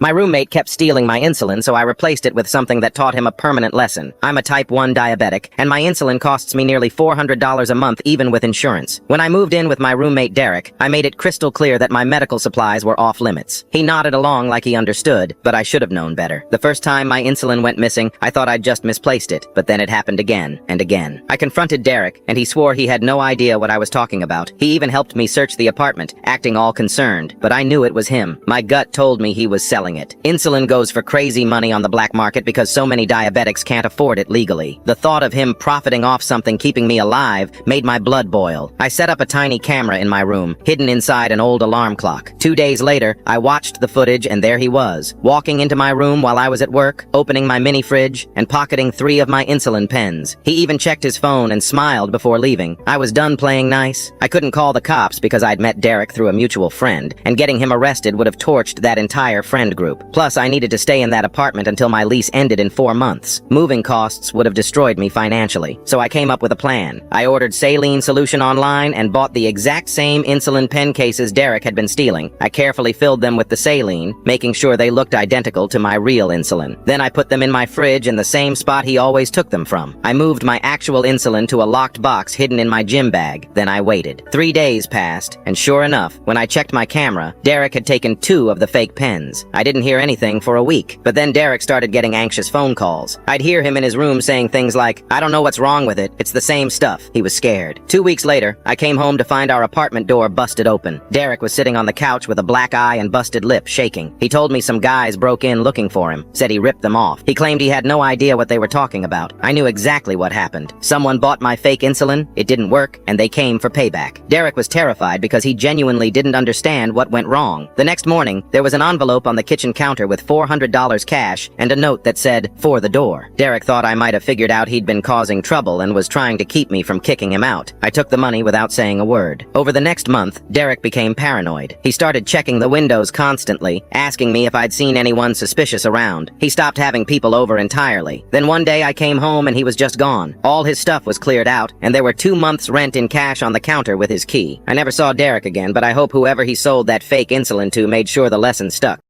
My roommate kept stealing my insulin, so I replaced it with something that taught him a permanent lesson. I'm a type 1 diabetic, and my insulin costs me nearly $400 a month even with insurance. When I moved in with my roommate Derek, I made it crystal clear that my medical supplies were off limits. He nodded along like he understood, but I should have known better. The first time my insulin went missing, I thought I'd just misplaced it, but then it happened again and again. I confronted Derek, and he swore he had no idea what I was talking about. He even helped me search the apartment, acting all concerned, but I knew it was him. My gut told me he was selling it. Insulin goes for crazy money on the black market because so many diabetics can't afford it legally. The thought of him profiting off something keeping me alive made my blood boil. I set up a tiny camera in my room, hidden inside an old alarm clock. 2 days later, I watched the footage and there he was, walking into my room while I was at work, opening my mini fridge, and pocketing 3 of my insulin pens. He even checked his phone and smiled before leaving. I was done playing nice. I couldn't call the cops because I'd met Derek through a mutual friend, and getting him arrested would have torched that entire friend group. Plus, I needed to stay in that apartment until my lease ended in 4 months. Moving costs would have destroyed me financially. So I came up with a plan. I ordered saline solution online and bought the exact same insulin pen cases Derek had been stealing. I carefully filled them with the saline, making sure they looked identical to my real insulin. Then I put them in my fridge in the same spot he always took them from. I moved my actual insulin to a locked box hidden in my gym bag. Then I waited. 3 days passed, and sure enough, when I checked my camera, Derek had taken 2 of the fake pens. I didn't hear anything for a week, but then Derek started getting anxious phone calls. I'd hear him in his room saying things like, "I don't know what's wrong with it. It's the same stuff." He was scared. 2 weeks later, I came home to find our apartment door busted open. Derek was sitting on the couch with a black eye and busted lip, shaking. He told me some guys broke in looking for him, said he ripped them off. He claimed he had no idea what they were talking about. I knew exactly what happened. Someone bought my fake insulin, it didn't work, and they came for payback. Derek was terrified because he genuinely didn't understand what went wrong. The next morning, there was an envelope on the kitchen counter with $400 cash and a note that said, "For the door." Derek thought I might have figured out he'd been causing trouble and was trying to keep me from kicking him out. I took the money without saying a word. Over the next month, Derek became paranoid. He started checking the windows constantly, asking me if I'd seen anyone suspicious around. He stopped having people over entirely. Then one day I came home and he was just gone. All his stuff was cleared out, and there were 2 months' rent in cash on the counter with his key. I never saw Derek again, but I hope whoever he sold that fake insulin to made sure the lesson stuck.